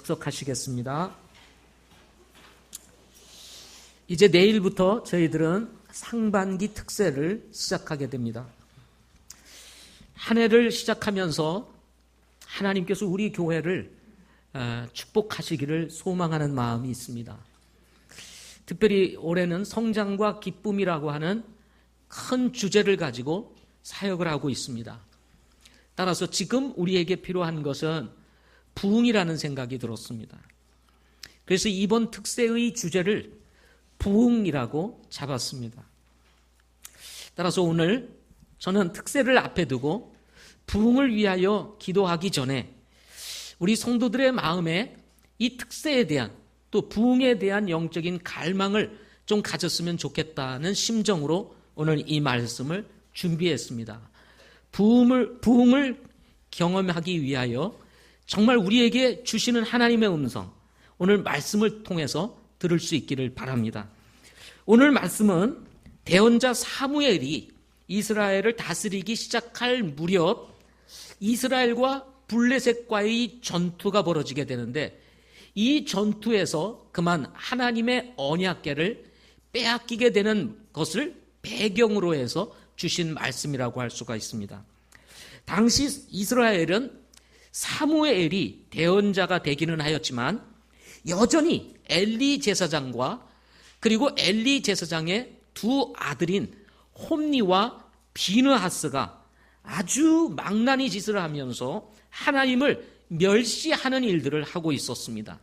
합석하시겠습니다. 이제 내일부터 저희들은 상반기 특세를 시작하게 됩니다. 한 해를 시작하면서 하나님께서 우리 교회를 축복하시기를 소망하는 마음이 있습니다. 특별히 올해는 성장과 기쁨이라고 하는 큰 주제를 가지고 사역을 하고 있습니다. 따라서 지금 우리에게 필요한 것은 부흥이라는 생각이 들었습니다. 그래서 이번 특세의 주제를 부흥이라고 잡았습니다. 따라서 오늘 저는 특세를 앞에 두고 부흥을 위하여 기도하기 전에 우리 성도들의 마음에 이 특세에 대한 또 부흥에 대한 영적인 갈망을 좀 가졌으면 좋겠다는 심정으로 오늘 이 말씀을 준비했습니다. 부흥을 경험하기 위하여 정말 우리에게 주시는 하나님의 음성, 오늘 말씀을 통해서 들을 수 있기를 바랍니다. 오늘 말씀은 대언자 사무엘이 이스라엘을 다스리기 시작할 무렵 이스라엘과 블레셋과의 전투가 벌어지게 되는데, 이 전투에서 그만 하나님의 언약궤를 빼앗기게 되는 것을 배경으로 해서 주신 말씀이라고 할 수가 있습니다. 당시 이스라엘은 사무엘이 대언자가 되기는 하였지만 여전히 엘리 제사장과 그리고 엘리 제사장의 두 아들인 홈니와 비느하스가 아주 망나니 짓을 하면서 하나님을 멸시하는 일들을 하고 있었습니다.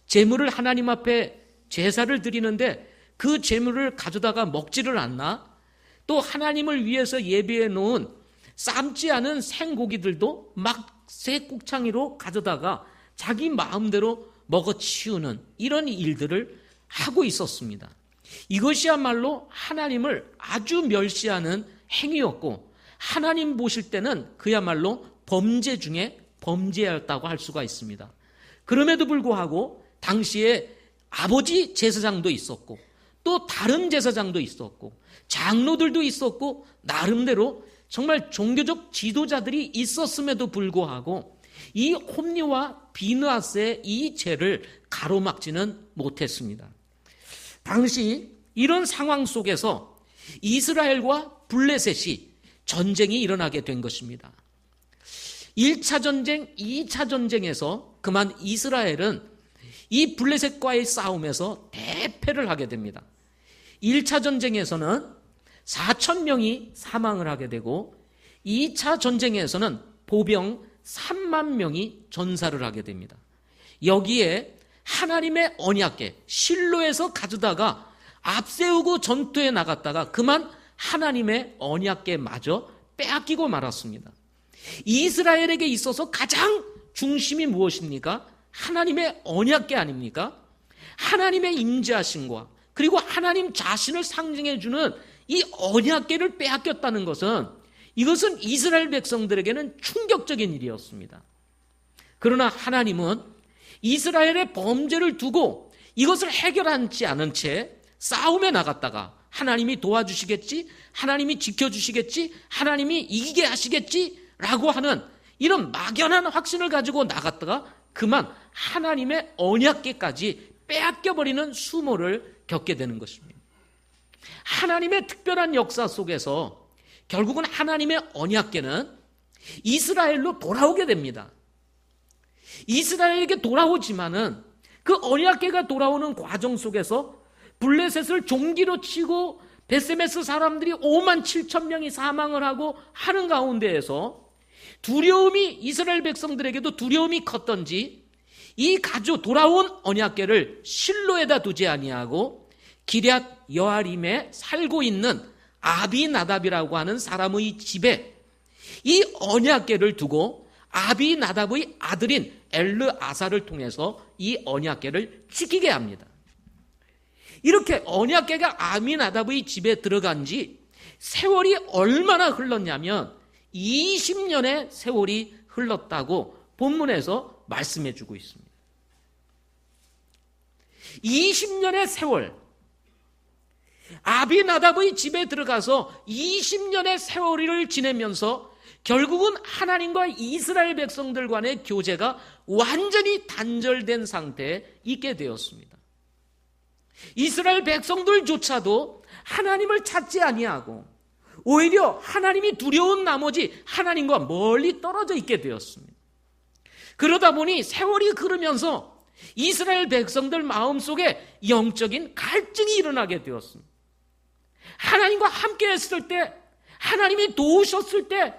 제물을 하나님 앞에 제사를 드리는데 그 제물을 가져다가 먹지를 않나, 또 하나님을 위해서 예비해 놓은 삶지 않은 생고기들도 막 새꾹창이로 가져다가 자기 마음대로 먹어치우는 이런 일들을 하고 있었습니다. 이것이야말로 하나님을 아주 멸시하는 행위였고, 하나님 보실 때는 그야말로 범죄 중에 범죄였다고 할 수가 있습니다. 그럼에도 불구하고 당시에 아버지 제사장도 있었고 또 다른 제사장도 있었고 장로들도 있었고 나름대로 정말 종교적 지도자들이 있었음에도 불구하고 이 홈니와 비느하스의 이 죄를 가로막지는 못했습니다. 당시 이런 상황 속에서 이스라엘과 블레셋이 전쟁이 일어나게 된 것입니다. 1차 전쟁, 2차 전쟁에서 그만 이스라엘은 이 블레셋과의 싸움에서 대패를 하게 됩니다. 1차 전쟁에서는 4,000명이 사망을 하게 되고 2차 전쟁에서는 보병 3만 명이 전사를 하게 됩니다. 여기에 하나님의 언약궤 실로에서 가져다가 앞세우고 전투에 나갔다가 그만 하나님의 언약궤마저 빼앗기고 말았습니다. 이스라엘에게 있어서 가장 중심이 무엇입니까? 하나님의 언약궤 아닙니까? 하나님의 임재하심과 그리고 하나님 자신을 상징해 주는 이 언약궤를 빼앗겼다는 것은, 이것은 이스라엘 백성들에게는 충격적인 일이었습니다. 그러나 하나님은 이스라엘의 범죄를 두고 이것을 해결하지 않은 채 싸움에 나갔다가 하나님이 도와주시겠지, 하나님이 지켜주시겠지, 하나님이 이기게 하시겠지 라고 하는 이런 막연한 확신을 가지고 나갔다가 그만 하나님의 언약궤까지 빼앗겨버리는 수모를 겪게 되는 것입니다. 하나님의 특별한 역사 속에서 결국은 하나님의 언약궤는 이스라엘로 돌아오게 됩니다. 이스라엘에게 돌아오지만은 그 언약궤가 돌아오는 과정 속에서 블레셋을 종기로 치고 베세메스 사람들이 5만 7천 명이 사망을 하고 하는 가운데에서 두려움이, 이스라엘 백성들에게도 두려움이 컸던지 이 돌아온 언약궤를 실로에다 두지 아니하고 기럇 여아림에 살고 있는 아비나답이라고 하는 사람의 집에 이 언약궤를 두고 아비나답의 아들인 엘르아사를 통해서 이 언약궤를 지키게 합니다. 이렇게 언약궤가 아비나답의 집에 들어간 지 세월이 얼마나 흘렀냐면 20년의 세월이 흘렀다고 본문에서 말씀해 주고 있습니다. 20년의 세월, 아비나답의 집에 들어가서 20년의 세월을 지내면서 결국은 하나님과 이스라엘 백성들 간의 교제가 완전히 단절된 상태에 있게 되었습니다. 이스라엘 백성들조차도 하나님을 찾지 아니하고 오히려 하나님이 두려운 나머지 하나님과 멀리 떨어져 있게 되었습니다. 그러다 보니 세월이 흐르면서 이스라엘 백성들 마음속에 영적인 갈증이 일어나게 되었습니다. 하나님과 함께 했을 때, 하나님이 도우셨을 때,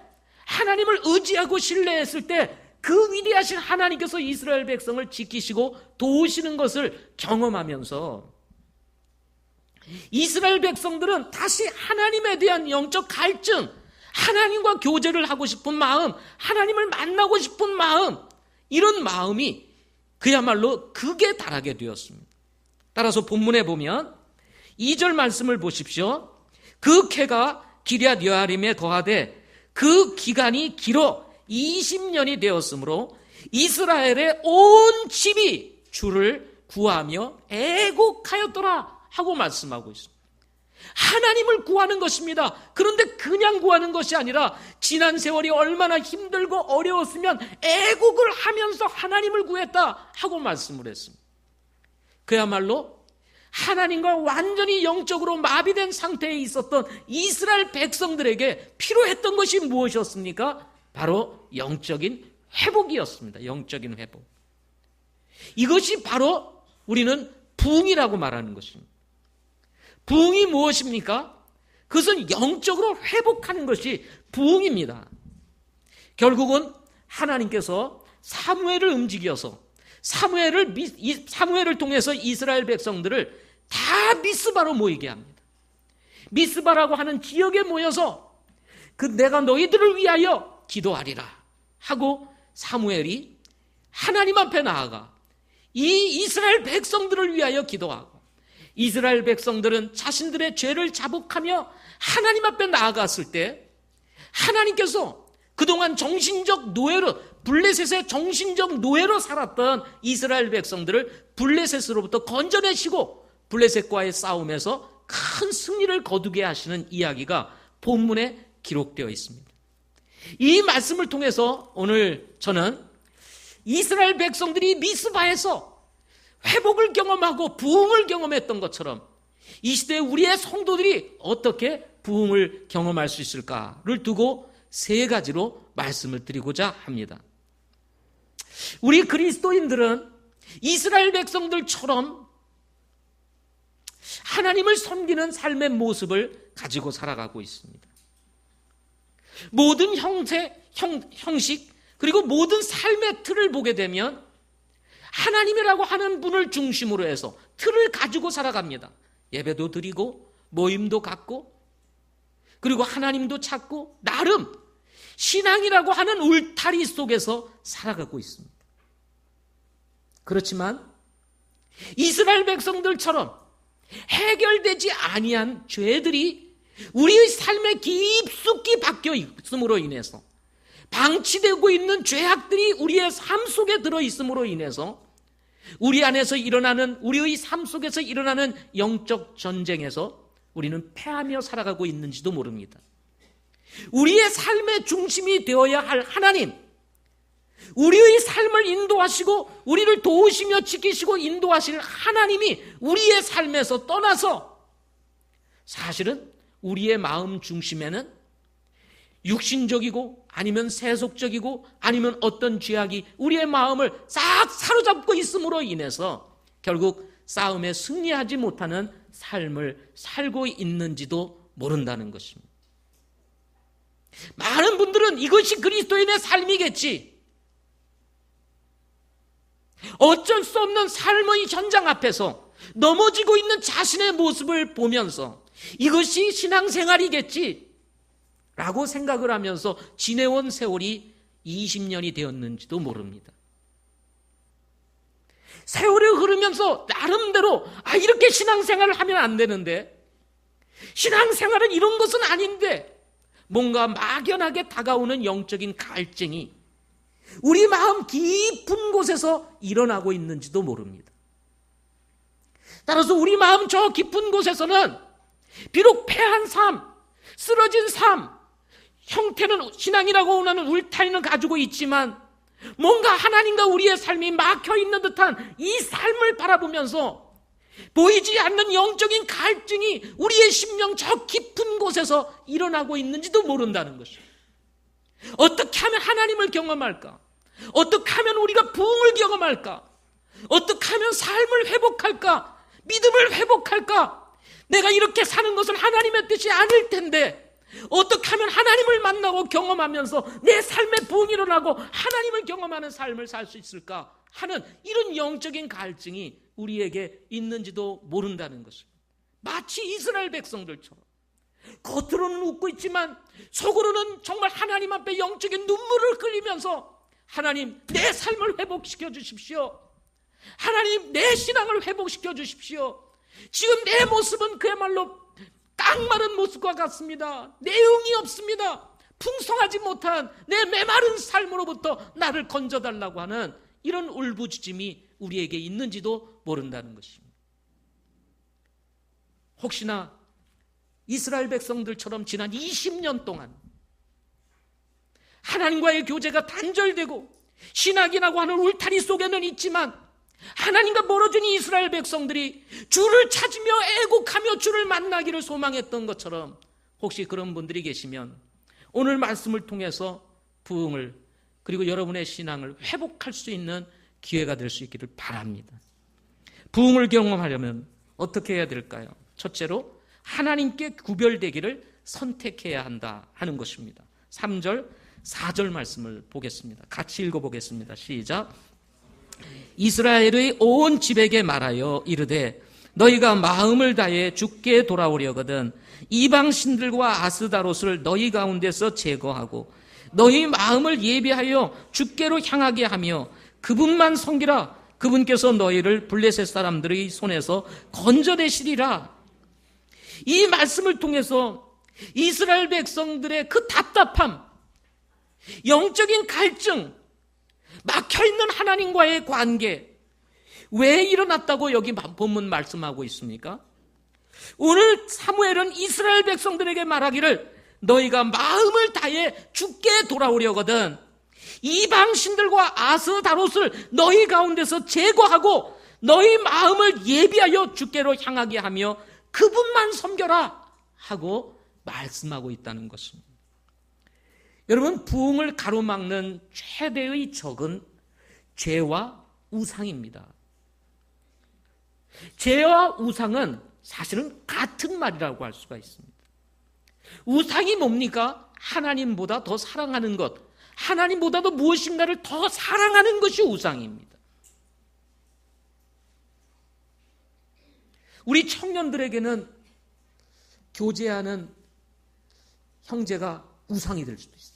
하나님을 의지하고 신뢰했을 때 그 위대하신 하나님께서 이스라엘 백성을 지키시고 도우시는 것을 경험하면서 이스라엘 백성들은 다시 하나님에 대한 영적 갈증, 하나님과 교제를 하고 싶은 마음, 하나님을 만나고 싶은 마음, 이런 마음이 그야말로 극에 달하게 되었습니다. 따라서 본문에 보면 2절 말씀을 보십시오. 그 캐가 기럇 여아림에 거하되 그 기간이 길어 20년이 되었으므로 이스라엘의 온 집이 주를 구하며 애곡하였더라 하고 말씀하고 있습니다. 하나님을 구하는 것입니다. 그런데 그냥 구하는 것이 아니라 지난 세월이 얼마나 힘들고 어려웠으면 애곡을 하면서 하나님을 구했다 하고 말씀을 했습니다. 그야말로 하나님과 완전히 영적으로 마비된 상태에 있었던 이스라엘 백성들에게 필요했던 것이 무엇이었습니까? 바로 영적인 회복이었습니다. 영적인 회복. 이것이 바로 우리는 부흥이라고 말하는 것입니다. 부흥이 무엇입니까? 그것은 영적으로 회복하는 것이 부흥입니다. 결국은 하나님께서 사무엘을 움직여서 사무엘을 통해서 이스라엘 백성들을 다 미스바로 모이게 합니다. 미스바라고 하는 지역에 모여서 내가 너희들을 위하여 기도하리라 하고 사무엘이 하나님 앞에 나아가 이 이스라엘 백성들을 위하여 기도하고 이스라엘 백성들은 자신들의 죄를 자복하며 하나님 앞에 나아갔을 때 하나님께서 그동안 정신적 노예로 블레셋의 정신적 노예로 살았던 이스라엘 백성들을 블레셋으로부터 건져내시고 블레셋과의 싸움에서 큰 승리를 거두게 하시는 이야기가 본문에 기록되어 있습니다. 이 말씀을 통해서 오늘 저는 이스라엘 백성들이 미스바에서 회복을 경험하고 부흥을 경험했던 것처럼 이 시대에 우리의 성도들이 어떻게 부흥을 경험할 수 있을까를 두고 세 가지로 말씀을 드리고자 합니다. 우리 그리스도인들은 이스라엘 백성들처럼 하나님을 섬기는 삶의 모습을 가지고 살아가고 있습니다. 모든 형식 그리고 모든 삶의 틀을 보게 되면 하나님이라고 하는 분을 중심으로 해서 틀을 가지고 살아갑니다. 예배도 드리고 모임도 갖고 그리고 하나님도 찾고 나름 신앙이라고 하는 울타리 속에서 살아가고 있습니다. 그렇지만 이스라엘 백성들처럼 해결되지 아니한 죄들이 우리의 삶에 깊숙이 박혀 있음으로 인해서 방치되고 있는 죄악들이 우리의 삶 속에 들어 있음으로 인해서 우리 안에서 일어나는 우리의 삶 속에서 일어나는 영적 전쟁에서 우리는 패하며 살아가고 있는지도 모릅니다. 우리의 삶의 중심이 되어야 할 하나님, 우리의 삶을 인도하시고 우리를 도우시며 지키시고 인도하실 하나님이 우리의 삶에서 떠나서 사실은 우리의 마음 중심에는 육신적이고 아니면 세속적이고 아니면 어떤 죄악이 우리의 마음을 싹 사로잡고 있음으로 인해서 결국 싸움에 승리하지 못하는 삶을 살고 있는지도 모른다는 것입니다. 많은 분들은 이것이 그리스도인의 삶이겠지. 어쩔 수 없는 삶의 현장 앞에서 넘어지고 있는 자신의 모습을 보면서 이것이 신앙생활이겠지 라고 생각을 하면서 지내온 세월이 20년이 되었는지도 모릅니다. 세월이 흐르면서 나름대로 이렇게 신앙생활을 하면 안 되는데, 신앙생활은 이런 것은 아닌데 뭔가 막연하게 다가오는 영적인 갈증이 우리 마음 깊은 곳에서 일어나고 있는지도 모릅니다. 따라서 우리 마음 저 깊은 곳에서는 비록 패한 삶, 쓰러진 삶, 형태는 신앙이라고 하는 울타리는 가지고 있지만 뭔가 하나님과 우리의 삶이 막혀있는 듯한 이 삶을 바라보면서 보이지 않는 영적인 갈증이 우리의 심령 저 깊은 곳에서 일어나고 있는지도 모른다는 것입니다. 어떻게 하면 하나님을 경험할까? 어떻게 하면 우리가 부흥을 경험할까? 어떻게 하면 삶을 회복할까? 믿음을 회복할까? 내가 이렇게 사는 것은 하나님의 뜻이 아닐 텐데 어떻게 하면 하나님을 만나고 경험하면서 내 삶에 부흥이 일어나고 하나님을 경험하는 삶을 살 수 있을까 하는 이런 영적인 갈증이 우리에게 있는지도 모른다는 것입니다. 마치 이스라엘 백성들처럼 겉으로는 웃고 있지만 속으로는 정말 하나님 앞에 영적인 눈물을 흘리면서 하나님 내 삶을 회복시켜 주십시오. 하나님 내 신앙을 회복시켜 주십시오. 지금 내 모습은 그야말로 깡마른 모습과 같습니다. 내용이 없습니다. 풍성하지 못한 내 메마른 삶으로부터 나를 건져달라고 하는 이런 울부짖음이 우리에게 있는지도 모른다는 것입니다. 혹시나 이스라엘 백성들처럼 지난 20년 동안 하나님과의 교제가 단절되고 신학이라고 하는 울타리 속에는 있지만 하나님과 멀어진 이스라엘 백성들이 주를 찾으며 애곡하며 주를 만나기를 소망했던 것처럼 혹시 그런 분들이 계시면 오늘 말씀을 통해서 부흥을 그리고 여러분의 신앙을 회복할 수 있는 기회가 될 수 있기를 바랍니다. 부흥을 경험하려면 어떻게 해야 될까요? 첫째로 하나님께 구별되기를 선택해야 한다 하는 것입니다. 3절, 4절 말씀을 보겠습니다. 같이 읽어보겠습니다. 시작. 이스라엘의 온 집에게 말하여 이르되 너희가 마음을 다해 주께 돌아오려거든 이방 신들과 아스다롯을 너희 가운데서 제거하고 너희 마음을 예비하여 주께로 향하게 하며 그분만 섬기라. 그분께서 너희를 블레셋 사람들의 손에서 건져내시리라. 이 말씀을 통해서 이스라엘 백성들의 그 답답함, 영적인 갈증, 막혀있는 하나님과의 관계 왜 일어났다고 여기 본문 말씀하고 있습니까? 오늘 사무엘은 이스라엘 백성들에게 말하기를 너희가 마음을 다해 주께 돌아오려거든 이방 신들과 아스다롯을 너희 가운데서 제거하고 너희 마음을 예비하여 주께로 향하게 하며 그분만 섬겨라 하고 말씀하고 있다는 것입니다. 여러분, 부흥을 가로막는 최대의 적은 죄와 우상입니다. 죄와 우상은 사실은 같은 말이라고 할 수가 있습니다. 우상이 뭡니까? 하나님보다 더 사랑하는 것, 하나님보다도 무엇인가를 더 사랑하는 것이 우상입니다. 우리 청년들에게는 교제하는 형제가 우상이 될 수도 있어요.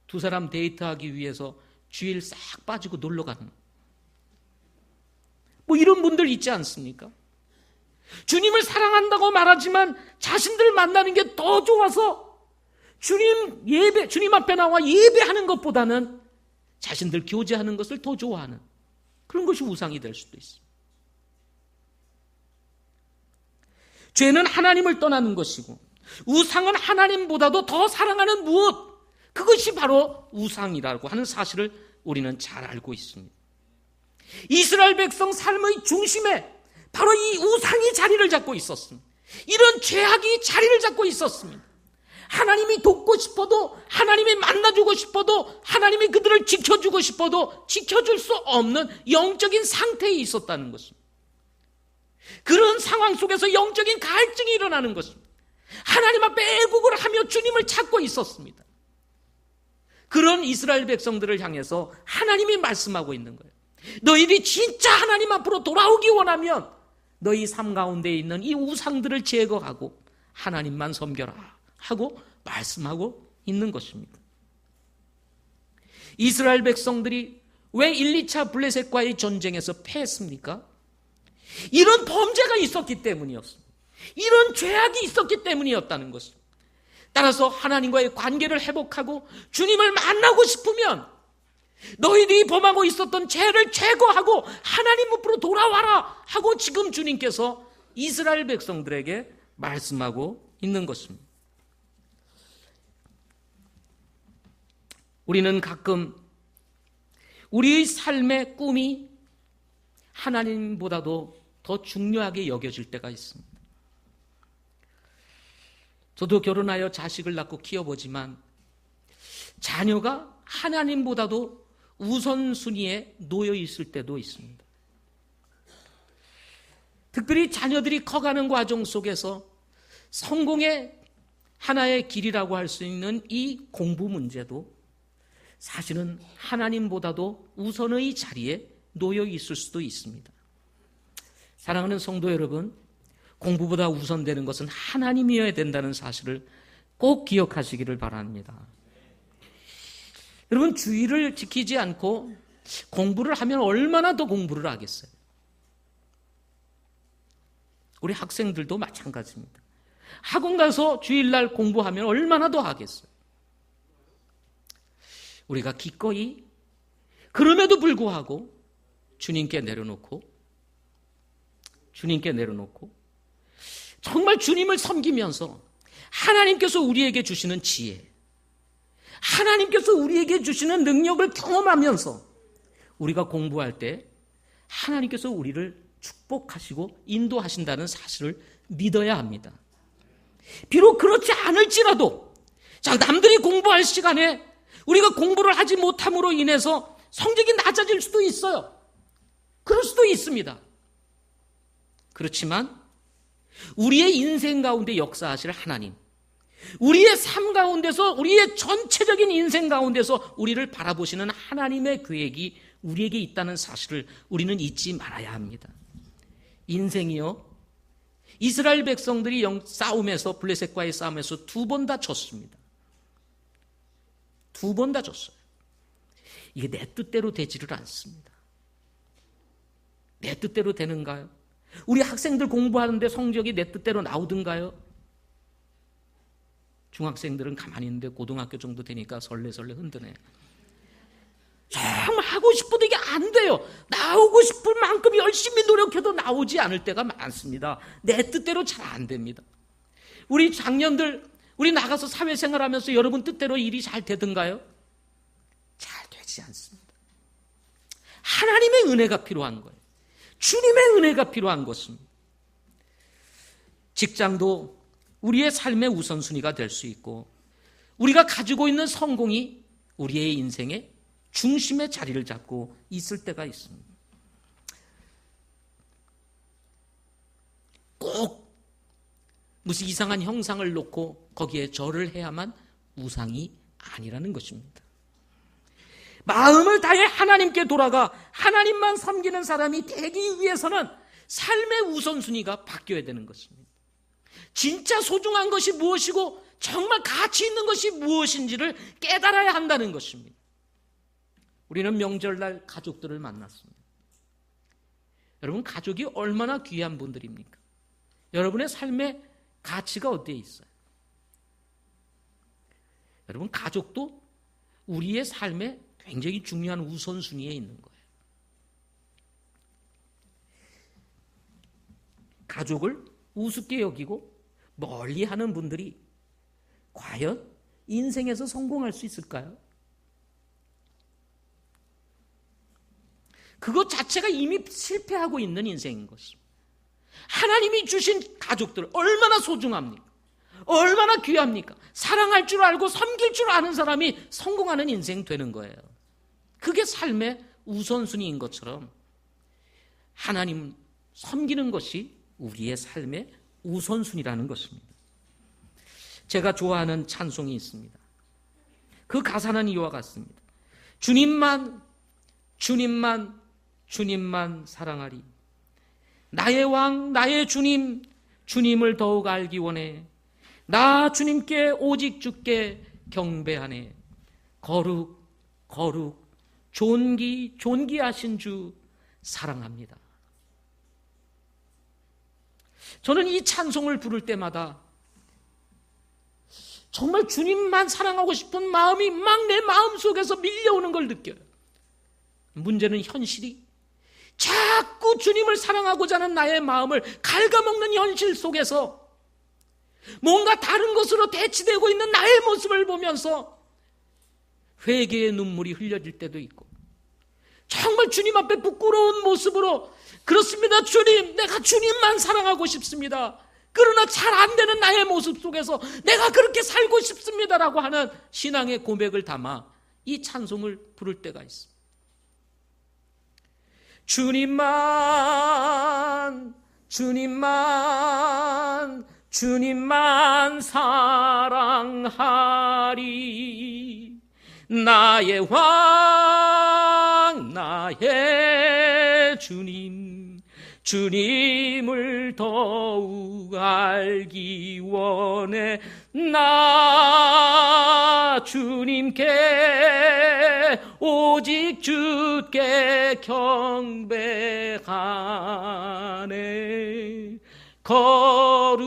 두 사람 데이트하기 위해서 주일 싹 빠지고 놀러 가는 뭐 이런 분들 있지 않습니까? 주님을 사랑한다고 말하지만 자신들 만나는 게 더 좋아서 주님 앞에 나와 예배하는 것보다는 자신들 교제하는 것을 더 좋아하는 그런 것이 우상이 될 수도 있습니다. 죄는 하나님을 떠나는 것이고 우상은 하나님보다도 더 사랑하는 무엇, 그것이 바로 우상이라고 하는 사실을 우리는 잘 알고 있습니다. 이스라엘 백성 삶의 중심에 바로 이 우상이 자리를 잡고 있었습니다. 이런 죄악이 자리를 잡고 있었습니다. 하나님이 돕고 싶어도, 하나님이 만나주고 싶어도, 하나님이 그들을 지켜주고 싶어도 지켜줄 수 없는 영적인 상태에 있었다는 것입니다. 그런 상황 속에서 영적인 갈증이 일어나는 것입니다. 하나님 앞에 애국을 하며 주님을 찾고 있었습니다. 그런 이스라엘 백성들을 향해서 하나님이 말씀하고 있는 거예요. 너희들이 진짜 하나님 앞으로 돌아오기 원하면 너희 삶 가운데 있는 이 우상들을 제거하고 하나님만 섬겨라 하고 말씀하고 있는 것입니다. 이스라엘 백성들이 왜 1, 2차 블레셋과의 전쟁에서 패했습니까? 이런 범죄가 있었기 때문이었습니다. 이런 죄악이 있었기 때문이었다는 것입니다. 따라서 하나님과의 관계를 회복하고 주님을 만나고 싶으면 너희들이 범하고 있었던 죄를 제거하고 하나님 앞으로 돌아와라 하고 지금 주님께서 이스라엘 백성들에게 말씀하고 있는 것입니다. 우리는 가끔 우리의 삶의 꿈이 하나님보다도 더 중요하게 여겨질 때가 있습니다. 저도 결혼하여 자식을 낳고 키워보지만 자녀가 하나님보다도 우선순위에 놓여 있을 때도 있습니다. 특별히 자녀들이 커가는 과정 속에서 성공의 하나의 길이라고 할 수 있는 이 공부 문제도 사실은 하나님보다도 우선의 자리에 놓여 있을 수도 있습니다. 사랑하는 성도 여러분, 공부보다 우선되는 것은 하나님이어야 된다는 사실을 꼭 기억하시기를 바랍니다. 여러분, 주의를 지키지 않고 공부를 하면 얼마나 더 공부를 하겠어요? 우리 학생들도 마찬가지입니다. 학원 가서 주일날 공부하면 얼마나 더 하겠어요? 우리가 기꺼이 그럼에도 불구하고 주님께 내려놓고 정말 주님을 섬기면서 하나님께서 우리에게 주시는 지혜, 하나님께서 우리에게 주시는 능력을 경험하면서 우리가 공부할 때 하나님께서 우리를 축복하시고 인도하신다는 사실을 믿어야 합니다. 비록 그렇지 않을지라도 남들이 공부할 시간에 우리가 공부를 하지 못함으로 인해서 성적이 낮아질 수도 있어요. 그럴 수도 있습니다. 그렇지만 우리의 인생 가운데 역사하실 하나님, 우리의 삶 가운데서, 우리의 전체적인 인생 가운데서 우리를 바라보시는 하나님의 계획이 우리에게 있다는 사실을 우리는 잊지 말아야 합니다. 인생이요, 이스라엘 백성들이 싸움에서, 블레셋과의 싸움에서 2번 다 졌습니다. 2번 다 졌어요. 이게 내 뜻대로 되지를 않습니다. 내 뜻대로 되는가요? 우리 학생들 공부하는데 성적이 내 뜻대로 나오던가요? 중학생들은 가만히 있는데 고등학교 정도 되니까 설레설레 흔드네. 참 하고 싶어도 이게 안 돼요. 나오고 싶을 만큼 열심히 노력해도 나오지 않을 때가 많습니다. 내 뜻대로 잘 안 됩니다. 우리 장년들, 우리 나가서 사회생활하면서 여러분 뜻대로 일이 잘 되던가요? 잘 되지 않습니다. 하나님의 은혜가 필요한 거예요. 주님의 은혜가 필요한 것입니다. 직장도 우리의 삶의 우선순위가 될 수 있고, 우리가 가지고 있는 성공이 우리의 인생의 중심의 자리를 잡고 있을 때가 있습니다. 꼭 무슨 이상한 형상을 놓고 거기에 절을 해야만 우상이 아니라는 것입니다. 마음을 다해 하나님께 돌아가 하나님만 섬기는 사람이 되기 위해서는 삶의 우선순위가 바뀌어야 되는 것입니다. 진짜 소중한 것이 무엇이고 정말 가치 있는 것이 무엇인지를 깨달아야 한다는 것입니다. 우리는 명절날 가족들을 만났습니다. 여러분, 가족이 얼마나 귀한 분들입니까? 여러분의 삶의 가치가 어디에 있어요? 여러분, 가족도 우리의 삶의 굉장히 중요한 우선순위에 있는 거예요. 가족을 우습게 여기고 멀리하는 분들이 과연 인생에서 성공할 수 있을까요? 그것 자체가 이미 실패하고 있는 인생인 것입니다. 하나님이 주신 가족들 얼마나 소중합니까? 얼마나 귀합니까? 사랑할 줄 알고 섬길 줄 아는 사람이 성공하는 인생 되는 거예요. 그게 삶의 우선순위인 것처럼 하나님 섬기는 것이 우리의 삶의 우선순위라는 것입니다. 제가 좋아하는 찬송이 있습니다. 그 가사는 이와 같습니다. 주님만 사랑하리. 나의 왕, 나의 주님, 주님을 더욱 알기 원해. 나 주님께 오직 주께 경배하네. 거룩 존귀하신 주 사랑합니다. 저는 이 찬송을 부를 때마다 정말 주님만 사랑하고 싶은 마음이 막 내 마음속에서 밀려오는 걸 느껴요. 문제는 현실이 자꾸 주님을 사랑하고자 하는 나의 마음을 갉아먹는 현실 속에서 뭔가 다른 것으로 대치되고 있는 나의 모습을 보면서 회개의 눈물이 흘려질 때도 있고, 정말 주님 앞에 부끄러운 모습으로, 그렇습니다 주님, 내가 주님만 사랑하고 싶습니다, 그러나 잘 안 되는 나의 모습 속에서 내가 그렇게 살고 싶습니다라고 하는 신앙의 고백을 담아 이 찬송을 부를 때가 있습니다. 주님만, 주님만, 주님만 사랑하리. 나의 왕, 나의 주님, 주님을 더욱 알기 원해. 나 주님께, 오직 주께 경배하네. 거룩,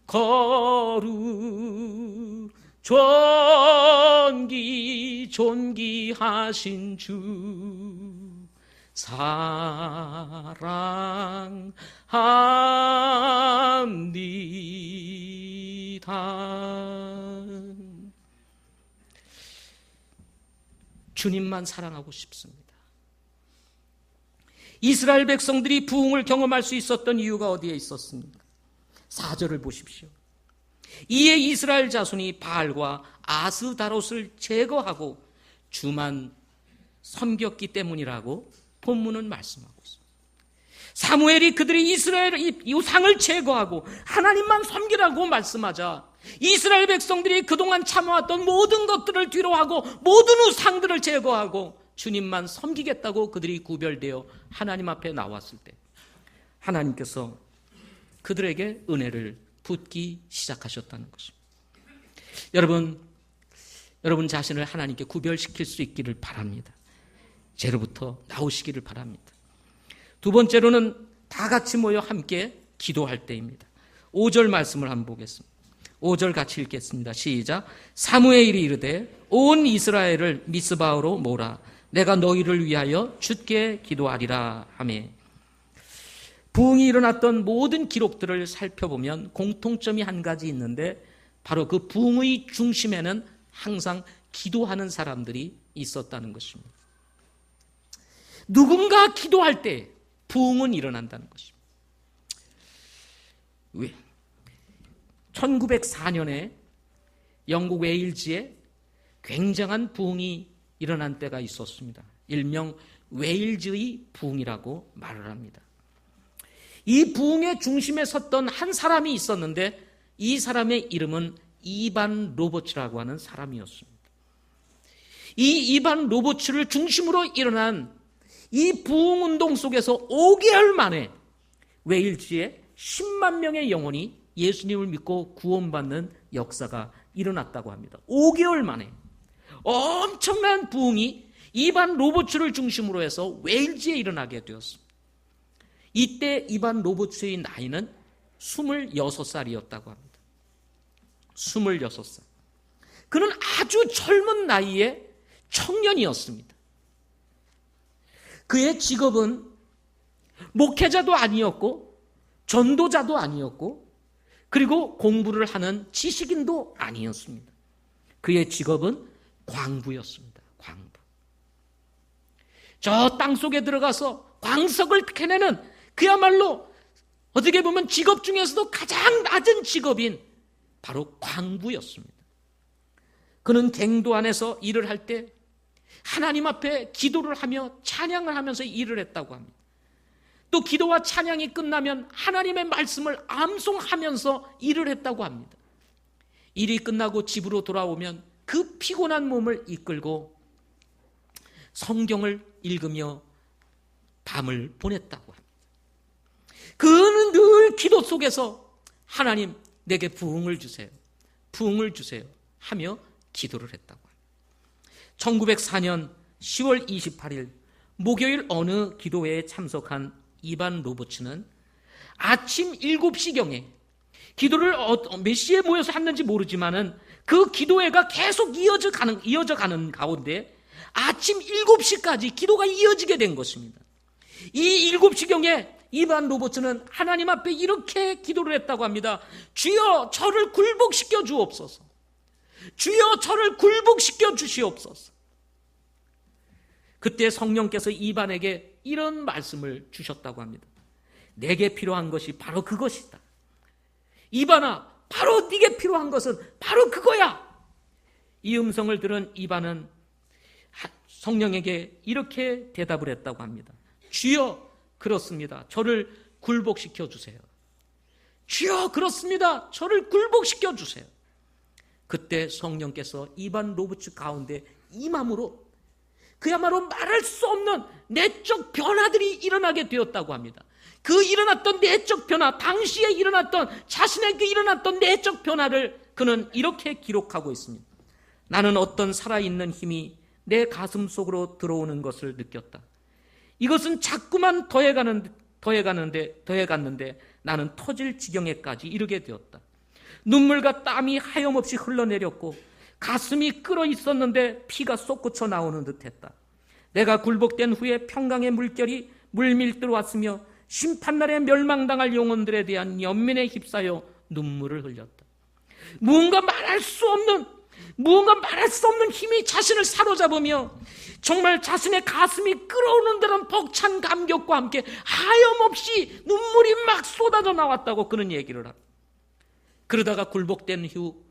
거룩, 존귀하신 주 사랑합니다. 주님만 사랑하고 싶습니다. 이스라엘 백성들이 부흥을 경험할 수 있었던 이유가 어디에 있었습니까? 4절을 보십시오. 이에 이스라엘 자손이 바알과 아스다롯을 제거하고 주만 섬겼기 때문이라고 본문은 말씀하고 있습니다. 사무엘이 그들이 이스라엘의 이 우상을 제거하고 하나님만 섬기라고 말씀하자 이스라엘 백성들이 그동안 참아왔던 모든 것들을 뒤로하고 모든 우상들을 제거하고 주님만 섬기겠다고 그들이 구별되어 하나님 앞에 나왔을 때 하나님께서 그들에게 은혜를 붓기 시작하셨다는 것입니다. 여러분 자신을 하나님께 구별시킬 수 있기를 바랍니다. 죄로부터 나오시기를 바랍니다. 두 번째로는 다 같이 모여 함께 기도할 때입니다. 5절 말씀을 한번 보겠습니다. 5절 같이 읽겠습니다. 시작. 사무엘이 이르되 온 이스라엘을 미스바로 모으라. 내가 너희를 위하여 주께 기도하리라 하며, 부흥이 일어났던 모든 기록들을 살펴보면 공통점이 한 가지 있는데 바로 그 부흥의 중심에는 항상 기도하는 사람들이 있었다는 것입니다. 누군가 기도할 때 부흥은 일어난다는 것입니다. 왜? 1904년에 영국 웨일즈에 굉장한 부흥이 일어난 때가 있었습니다. 일명 웨일즈의 부흥이라고 말을 합니다. 이 부흥의 중심에 섰던 한 사람이 있었는데 이 사람의 이름은 이반 로버츠라고 하는 사람이었습니다. 이 이반 로버츠를 중심으로 일어난 이 부흥운동 속에서 5개월 만에 웨일즈에 10만 명의 영혼이 예수님을 믿고 구원받는 역사가 일어났다고 합니다. 5개월 만에 엄청난 부흥이 이반 로버츠를 중심으로 해서 웨일즈에 일어나게 되었습니다. 이때 이반 로버츠의 나이는 26살이었다고 합니다. 26살. 그는 아주 젊은 나이에 청년이었습니다. 그의 직업은 목회자도 아니었고 전도자도 아니었고 그리고 공부를 하는 지식인도 아니었습니다. 그의 직업은 광부였습니다. 광부. 저 땅속에 들어가서 광석을 캐내는 그야말로 어떻게 보면 직업 중에서도 가장 낮은 직업인 바로 광부였습니다. 그는 갱도 안에서 일을 할 때 하나님 앞에 기도를 하며 찬양을 하면서 일을 했다고 합니다. 또 기도와 찬양이 끝나면 하나님의 말씀을 암송하면서 일을 했다고 합니다. 일이 끝나고 집으로 돌아오면 그 피곤한 몸을 이끌고 성경을 읽으며 밤을 보냈다고 합니다. 그는 늘 기도 속에서 하나님 내게 부흥을 주세요. 부흥을 주세요. 하며 기도를 했다고 합니다. 1904년 10월 28일 목요일 어느 기도회에 참석한 이반 로버츠는 아침 7시경에 기도를 몇 시에 모여서 했는지 모르지만은 그 기도회가 계속 이어져 가는 가운데 아침 7시까지 기도가 이어지게 된 것입니다. 이 7시경에 이반 로봇은 하나님 앞에 이렇게 기도를 했다고 합니다. 주여 저를 굴복시켜 주옵소서. 주여 저를 굴복시켜 주시옵소서. 그때 성령께서 이반에게 이런 말씀을 주셨다고 합니다. 내게 필요한 것이 바로 그것이다. 이반아, 바로 네게 필요한 것은 바로 그거야. 이 음성을 들은 이반은 성령에게 이렇게 대답을 했다고 합니다. 주여, 그렇습니다. 저를 굴복시켜 주세요. 주여, 그렇습니다. 저를 굴복시켜 주세요. 그때 성령께서 이반 로봇 가운데 임함으로 그야말로 말할 수 없는 내적 변화들이 일어나게 되었다고 합니다. 그 일어났던 내적 변화, 당시에 일어났던 자신에게 일어났던 내적 변화를 그는 이렇게 기록하고 있습니다. 나는 어떤 살아있는 힘이 내 가슴 속으로 들어오는 것을 느꼈다. 이것은 자꾸만 더해갔는데 나는 터질 지경에까지 이르게 되었다. 눈물과 땀이 하염없이 흘러내렸고 가슴이 끓어 있었는데 피가 솟구쳐 나오는 듯했다. 내가 굴복된 후에 평강의 물결이 물밀듯 왔으며 심판날에 멸망당할 영혼들에 대한 연민에 휩싸여 눈물을 흘렸다. 무언가 말할 수 없는 힘이 자신을 사로잡으며 정말 자신의 가슴이 끓어오는 듯한 벅찬 감격과 함께 하염없이 눈물이 막 쏟아져 나왔다고 그는 얘기를 합니다. 그러다가 굴복된 후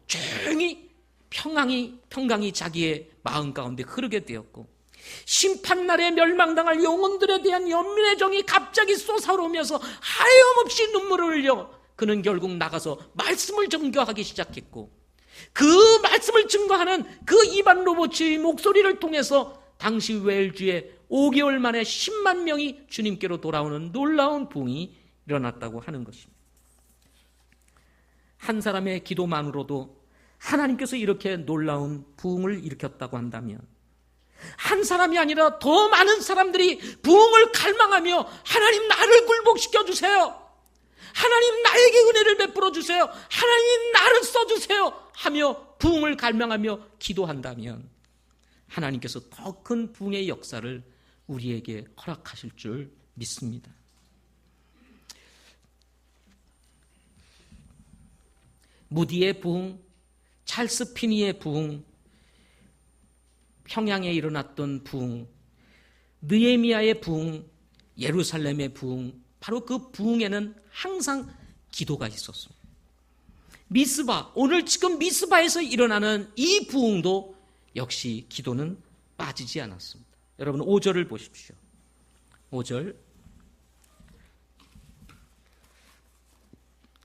조용히 평강이 자기의 마음 가운데 흐르게 되었고 심판날에 멸망당할 영혼들에 대한 연민의 정이 갑자기 솟아오르면서 하염없이 눈물을 흘려 그는 결국 나가서 말씀을 전교하기 시작했고 그 말씀을 증거하는 그 이반 로봇의 목소리를 통해서 당시 웰즈에 5개월 만에 10만 명이 주님께로 돌아오는 놀라운 부흥이 일어났다고 하는 것입니다. 한 사람의 기도만으로도 하나님께서 이렇게 놀라운 부흥을 일으켰다고 한다면 한 사람이 아니라 더 많은 사람들이 부흥을 갈망하며 하나님 나를 굴복시켜 주세요. 하나님 나에게 은혜를 베풀어 주세요. 하나님 나를 써주세요 하며 부흥을 갈망하며 기도한다면 하나님께서 더 큰 부흥의 역사를 우리에게 허락하실 줄 믿습니다. 무디의 부흥, 찰스 피니의 부흥, 평양에 일어났던 부흥, 느헤미야의 부흥, 예루살렘의 부흥, 바로 그 부흥에는 항상 기도가 있었습니다. 미스바, 오늘 지금 미스바에서 일어나는 이 부흥도 역시 기도는 빠지지 않았습니다. 여러분 5절을 보십시오. 5절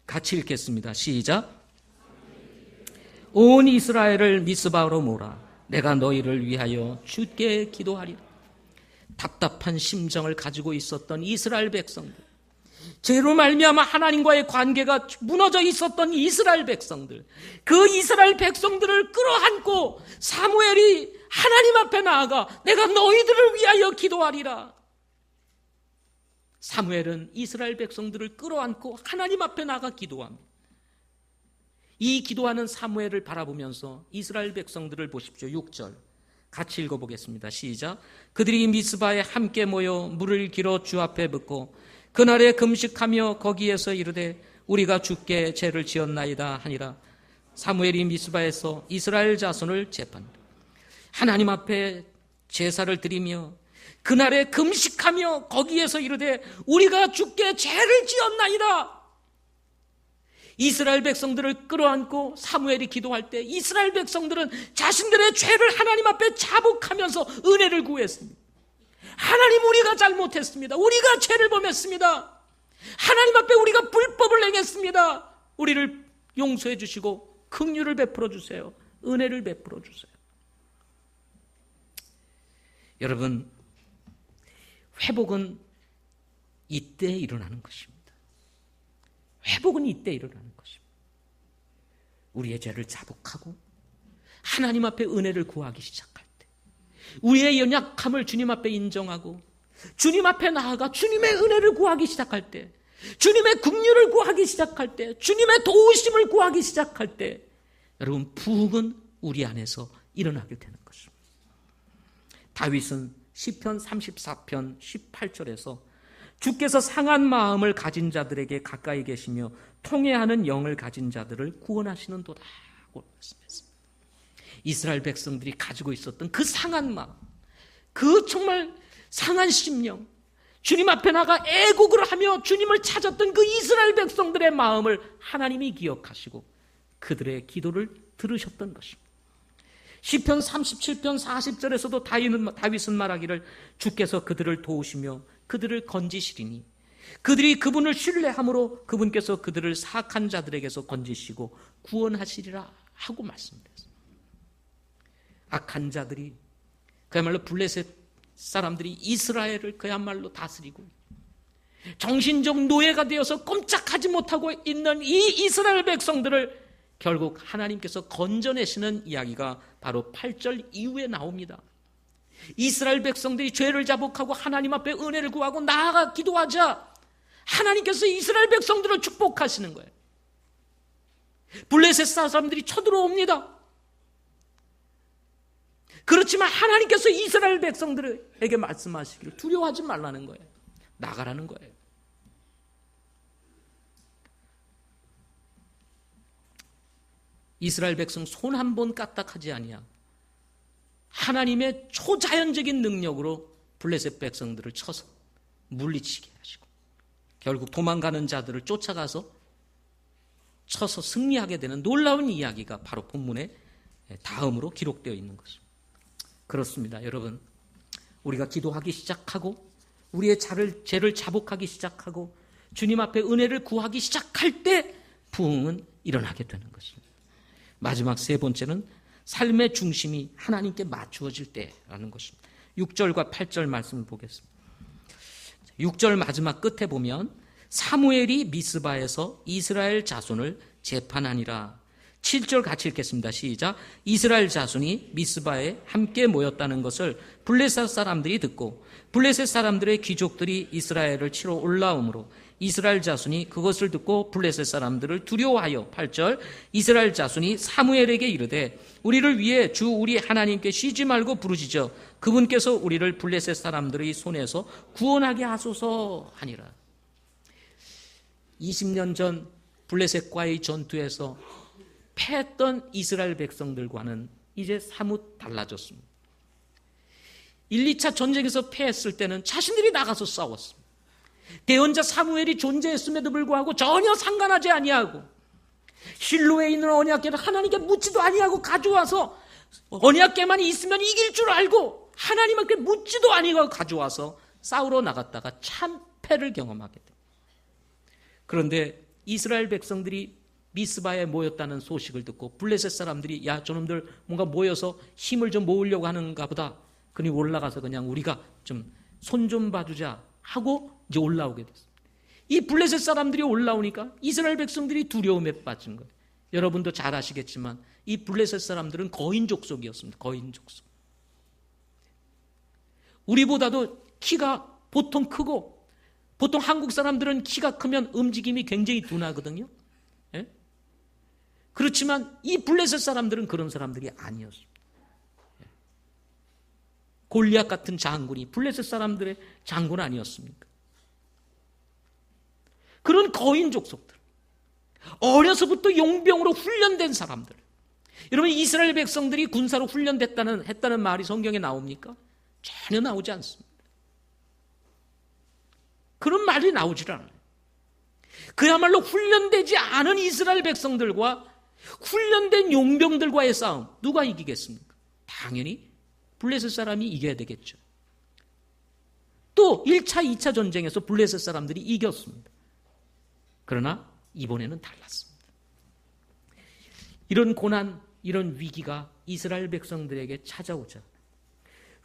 같이 읽겠습니다. 시작. 온 이스라엘을 미스바로 모으라. 내가 너희를 위하여 주께 기도하리라. 답답한 심정을 가지고 있었던 이스라엘 백성들, 죄로 말미암아 하나님과의 관계가 무너져 있었던 이스라엘 백성들, 그 이스라엘 백성들을 끌어안고 사무엘이 하나님 앞에 나아가 내가 너희들을 위하여 기도하리라. 사무엘은 이스라엘 백성들을 끌어안고 하나님 앞에 나아가 기도합니다. 이 기도하는 사무엘을 바라보면서 이스라엘 백성들을 보십시오. 6절 같이 읽어보겠습니다. 시작. 그들이 미스바에 함께 모여 물을 길어 주 앞에 붓고 그날에 금식하며 거기에서 이르되 우리가 주께 죄를 지었나이다 하니라. 사무엘이 미스바에서 이스라엘 자손을 재판하라. 하나님 앞에 제사를 드리며 그날에 금식하며 거기에서 이르되 우리가 주께 죄를 지었나이다. 이스라엘 백성들을 끌어안고 사무엘이 기도할 때 이스라엘 백성들은 자신들의 죄를 하나님 앞에 자복하면서 은혜를 구했습니다. 하나님, 우리가 잘못했습니다. 우리가 죄를 범했습니다. 하나님 앞에 우리가 불법을 행했습니다. 우리를 용서해 주시고 긍휼을 베풀어 주세요. 은혜를 베풀어 주세요. 여러분, 회복은 이때 일어나는 것입니다. 회복은 이때 일어나는 것입니다. 우리의 죄를 자복하고 하나님 앞에 은혜를 구하기 시작할 때, 우리의 연약함을 주님 앞에 인정하고 주님 앞에 나아가 주님의 은혜를 구하기 시작할 때, 주님의 긍휼을 구하기 시작할 때, 주님의 도우심을 구하기 시작할 때, 여러분, 부흥은 우리 안에서 일어나게 되는 것입니다. 다윗은 시편 34편 18절에서 주께서 상한 마음을 가진 자들에게 가까이 계시며 통회하는 영을 가진 자들을 구원하시는도다 하고 말씀했습니다. 이스라엘 백성들이 가지고 있었던 그 상한 마음, 그 정말 상한 심령, 주님 앞에 나가 애곡을 하며 주님을 찾았던 그 이스라엘 백성들의 마음을 하나님이 기억하시고 그들의 기도를 들으셨던 것입니다. 시편 37편 40절에서도 다윗은 말하기를 주께서 그들을 도우시며 그들을 건지시리니 그들이 그분을 신뢰함으로 그분께서 그들을 사악한 자들에게서 건지시고 구원하시리라 하고 말씀드렸습니다. 악한 자들이 그야말로 블레셋 사람들이 이스라엘을 그야말로 다스리고 정신적 노예가 되어서 꼼짝하지 못하고 있는 이 이스라엘 백성들을 결국 하나님께서 건져내시는 이야기가 바로 8절 이후에 나옵니다. 이스라엘 백성들이 죄를 자복하고 하나님 앞에 은혜를 구하고 나아가 기도하자 하나님께서 이스라엘 백성들을 축복하시는 거예요. 블레셋 사람들이 쳐들어옵니다. 그렇지만 하나님께서 이스라엘 백성들에게 말씀하시기를 두려워하지 말라는 거예요. 나가라는 거예요. 이스라엘 백성 손 한 번 까딱하지 아니야. 하나님의 초자연적인 능력으로 블레셋 백성들을 쳐서 물리치게 하시고 결국 도망가는 자들을 쫓아가서 쳐서 승리하게 되는 놀라운 이야기가 바로 본문의 다음으로 기록되어 있는 것입니다. 그렇습니다. 여러분, 우리가 기도하기 시작하고 우리의 죄를 자복하기 시작하고 주님 앞에 은혜를 구하기 시작할 때 부흥은 일어나게 되는 것입니다. 마지막 세 번째는 삶의 중심이 하나님께 맞추어질 때라는 것입니다. 6절과 8절 말씀을 보겠습니다. 6절 마지막 끝에 보면 사무엘이 미스바에서 이스라엘 자손을 재판하니라. 7절 같이 읽겠습니다. 시작. 이스라엘 자손이 미스바에 함께 모였다는 것을 블레셋 사람들이 듣고 블레셋 사람들의 귀족들이 이스라엘을 치러 올라오므로 이스라엘 자손이 그것을 듣고 블레셋 사람들을 두려워하여 8절 이스라엘 자손이 사무엘에게 이르되 우리를 위해 주 우리 하나님께 쉬지 말고 부르짖어 그분께서 우리를 블레셋 사람들의 손에서 구원하게 하소서 하니라. 20년 전 블레셋과의 전투에서 패했던 이스라엘 백성들과는 이제 사뭇 달라졌습니다. 1, 2차 전쟁에서 패했을 때는 자신들이 나가서 싸웠습니다. 대언자 사무엘이 존재했음에도 불구하고 전혀 상관하지 아니하고 실로에 있는 언약궤를 하나님께 묻지도 아니하고 가져와서 언약궤만 있으면 이길 줄 알고 하나님께 묻지도 아니하고 가져와서 싸우러 나갔다가 참패를 경험하게 됩니다. 그런데 이스라엘 백성들이 미스바에 모였다는 소식을 듣고 블레셋 사람들이 야 저놈들 뭔가 모여서 힘을 좀 모으려고 하는가 보다. 그니 올라가서 그냥 우리가 좀 손 좀 봐주자 하고 이제 올라오게 됐습니다. 이 블레셋 사람들이 올라오니까 이스라엘 백성들이 두려움에 빠진 거예요. 여러분도 잘 아시겠지만 이 블레셋 사람들은 거인 족속이었습니다. 거인 족속. 우리보다도 키가 보통 크고 보통 한국 사람들은 키가 크면 움직임이 굉장히 둔하거든요. 예? 그렇지만 이 블레셋 사람들은 그런 사람들이 아니었습니다. 골리앗 같은 장군이 블레셋 사람들의 장군 아니었습니까? 그런 거인 족속들, 어려서부터 용병으로 훈련된 사람들. 여러분 이스라엘 백성들이 군사로 했다는 말이 성경에 나옵니까? 전혀 나오지 않습니다. 그런 말이 나오질 않아요. 그야말로 훈련되지 않은 이스라엘 백성들과 훈련된 용병들과의 싸움, 누가 이기겠습니까? 당연히 블레셋 사람이 이겨야 되겠죠. 또 1차, 2차 전쟁에서 블레셋 사람들이 이겼습니다. 그러나 이번에는 달랐습니다. 이런 고난, 이런 위기가 이스라엘 백성들에게 찾아오자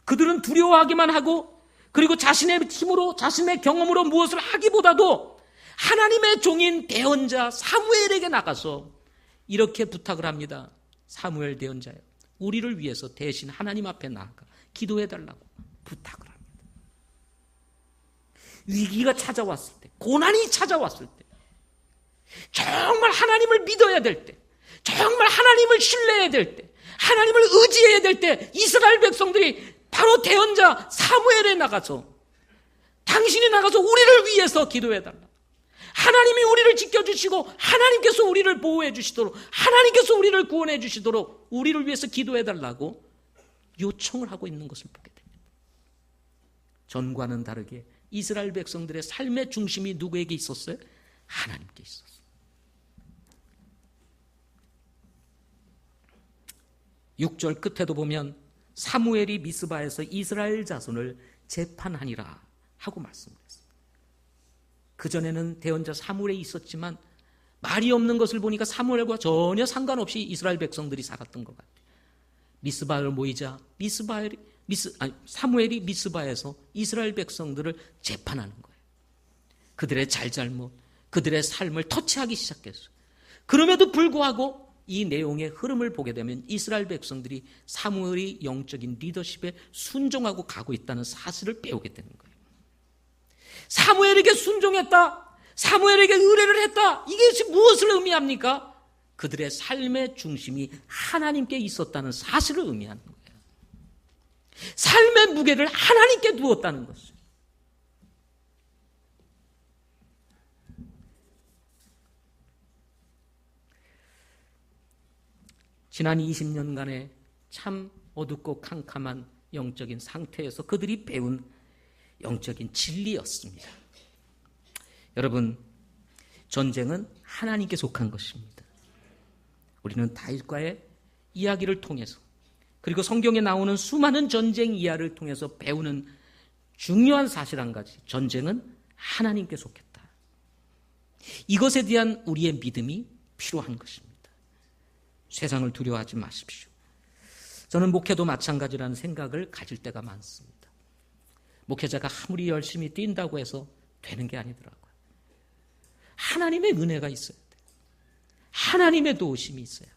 그들은 두려워하기만 하고 그리고 자신의 힘으로 자신의 경험으로 무엇을 하기보다도 하나님의 종인 대언자 사무엘에게 나가서 이렇게 부탁을 합니다. 사무엘 대언자요, 우리를 위해서 대신 하나님 앞에 나아가 기도해달라고 부탁을 합니다. 위기가 찾아왔을 때, 고난이 찾아왔을 때, 정말 하나님을 믿어야 될 때, 정말 하나님을 신뢰해야 될 때, 하나님을 의지해야 될 때 이스라엘 백성들이 바로 대언자 사무엘에 나가서 당신이 나가서 우리를 위해서 기도해달라. 하나님이 우리를 지켜주시고 하나님께서 우리를 보호해 주시도록, 하나님께서 우리를 구원해 주시도록 우리를 위해서 기도해달라고 요청을 하고 있는 것을 보게 됩니다. 전과는 다르게 이스라엘 백성들의 삶의 중심이 누구에게 있었어요? 하나님께 있었어요. 6절 끝에도 보면 사무엘이 미스바에서 이스라엘 자손을 재판하니라 하고 말씀했습니다. 그전에는 대언자 사무엘이 있었지만 말이 없는 것을 보니까 사무엘과 전혀 상관없이 이스라엘 백성들이 살았던 것 같아요. 미스바를 모이자 사무엘이 미스바에서 이스라엘 백성들을 재판하는 거예요. 그들의 잘잘못, 그들의 삶을 터치하기 시작했어요. 그럼에도 불구하고 이 내용의 흐름을 보게 되면 이스라엘 백성들이 사무엘이 영적인 리더십에 순종하고 가고 있다는 사실을 배우게 되는 거예요. 사무엘에게 순종했다, 사무엘에게 의뢰를 했다, 이게 무엇을 의미합니까? 그들의 삶의 중심이 하나님께 있었다는 사실을 의미하는 거예요. 삶의 무게를 하나님께 두었다는 것이죠. 지난 20년간의 참 어둡고 캄캄한 영적인 상태에서 그들이 배운 영적인 진리였습니다. 여러분, 전쟁은 하나님께 속한 것입니다. 우리는 다윗과의 이야기를 통해서, 그리고 성경에 나오는 수많은 전쟁 이야기를 통해서 배우는 중요한 사실 한 가지, 전쟁은 하나님께 속했다. 이것에 대한 우리의 믿음이 필요한 것입니다. 세상을 두려워하지 마십시오. 저는 목회도 마찬가지라는 생각을 가질 때가 많습니다. 목회자가 아무리 열심히 뛴다고 해서 되는 게 아니더라고요. 하나님의 은혜가 있어야 돼요. 하나님의 도우심이 있어요.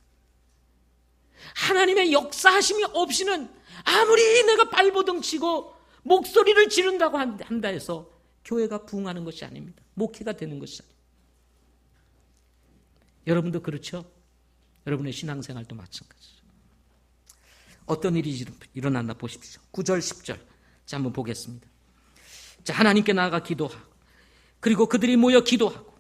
하나님의 역사하심이 없이는 아무리 내가 발버둥 치고 목소리를 지른다고 한다 해서 교회가 부흥하는 것이 아닙니다. 목회가 되는 것이 아닙니다. 여러분도 그렇죠? 여러분의 신앙생활도 마찬가지죠. 어떤 일이 일어났나 보십시오. 9절 10절 자, 한번 보겠습니다. 자, 하나님께 나아가 기도하고, 그리고 그들이 모여 기도하고,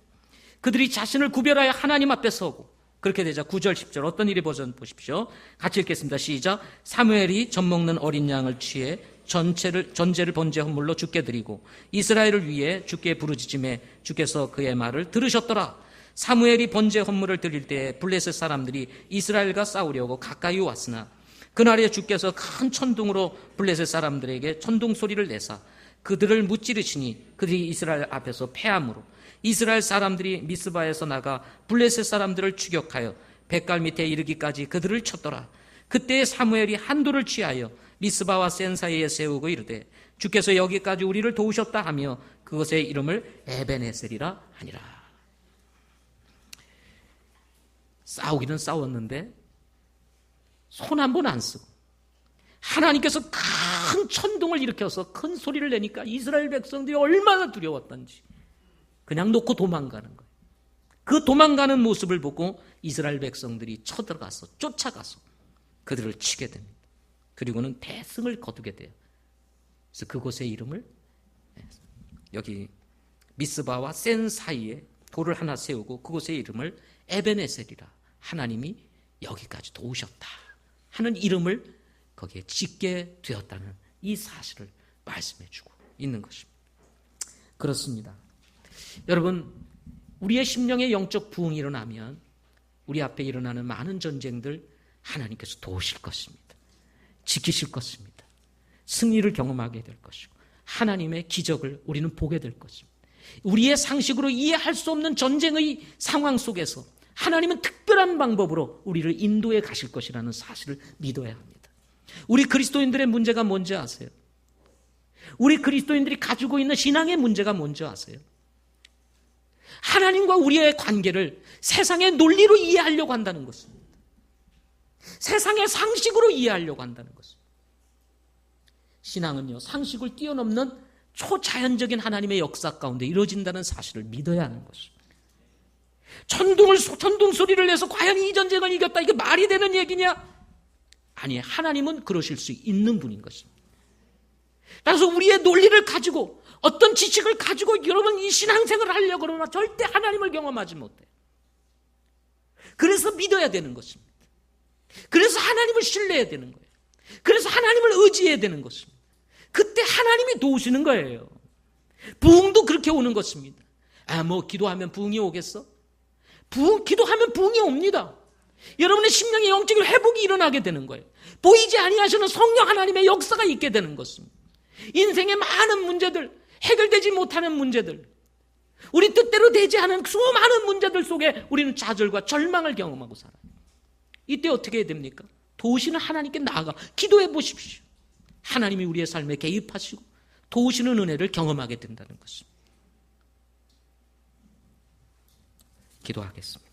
그들이 자신을 구별하여 하나님 앞에 서고, 그렇게 되자 9절 10절 어떤 일이 보십시오. 같이 읽겠습니다. 시작. 사무엘이 젖먹는 어린 양을 취해 전제를 번제 헌물로 주께 드리고 이스라엘을 위해 주께 부르짖음에 주께서 그의 말을 들으셨더라. 사무엘이 번제 헌물을 드릴 때 블레셋 사람들이 이스라엘과 싸우려고 가까이 왔으나 그날에 주께서 큰 천둥으로 블레셋 사람들에게 천둥 소리를 내사 그들을 무찌르시니 그들이 이스라엘 앞에서 패함으로 이스라엘 사람들이 미스바에서 나가 블레셋 사람들을 추격하여 뱃갈 밑에 이르기까지 그들을 쳤더라. 그때 사무엘이 한도를 취하여 미스바와 센 사이에 세우고 이르되 주께서 여기까지 우리를 도우셨다 하며 그것의 이름을 에벤에셀이라 하니라. 싸우기는 싸웠는데 손 한 번 안 쓰고 하나님께서 큰 천둥을 일으켜서 큰 소리를 내니까 이스라엘 백성들이 얼마나 두려웠던지 그냥 놓고 도망가는 거예요. 그 도망가는 모습을 보고 이스라엘 백성들이 쳐들어가서 쫓아가서 그들을 치게 됩니다. 그리고는 대승을 거두게 돼요. 그래서 그곳의 이름을 여기 미스바와 센 사이에 돌을 하나 세우고 그곳의 이름을 에벤에셀이라, 하나님이 여기까지 도우셨다 하는 이름을 거기에 짓게 되었다는 이 사실을 말씀해 주고 있는 것입니다. 그렇습니다. 여러분, 우리의 심령의 영적 부흥이 일어나면 우리 앞에 일어나는 많은 전쟁들 하나님께서 도우실 것입니다. 지키실 것입니다. 승리를 경험하게 될 것이고 하나님의 기적을 우리는 보게 될 것입니다. 우리의 상식으로 이해할 수 없는 전쟁의 상황 속에서 하나님은 특별한 방법으로 우리를 인도해 가실 것이라는 사실을 믿어야 합니다. 우리 그리스도인들의 문제가 뭔지 아세요? 우리 그리스도인들이 가지고 있는 신앙의 문제가 뭔지 아세요? 하나님과 우리의 관계를 세상의 논리로 이해하려고 한다는 것입니다. 세상의 상식으로 이해하려고 한다는 것입니다. 신앙은요, 상식을 뛰어넘는 초자연적인 하나님의 역사 가운데 이루어진다는 사실을 믿어야 하는 것입니다. 천둥 소리를 내서 과연 이 전쟁을 이겼다, 이게 말이 되는 얘기냐? 아니, 하나님은 그러실 수 있는 분인 것입니다. 따라서 우리의 논리를 가지고 어떤 지식을 가지고 여러분 이 신앙생활을 하려고 그러나 절대 하나님을 경험하지 못해요. 그래서 믿어야 되는 것입니다. 그래서 하나님을 신뢰해야 되는 거예요. 그래서 하나님을 의지해야 되는 것입니다. 그때 하나님이 도우시는 거예요. 부흥도 그렇게 오는 것입니다. 기도하면 부흥이 오겠어? 기도하면 부흥이 옵니다. 여러분의 심령의 영적인 회복이 일어나게 되는 거예요. 보이지 아니하시는 성령 하나님의 역사가 있게 되는 것입니다. 인생의 많은 문제들, 해결되지 못하는 문제들, 우리 뜻대로 되지 않은 수많은 문제들 속에 우리는 좌절과 절망을 경험하고 살아요. 이때 어떻게 해야 됩니까? 도우시는 하나님께 나아가 기도해 보십시오. 하나님이 우리의 삶에 개입하시고 도우시는 은혜를 경험하게 된다는 것입니다. 기도하겠습니다.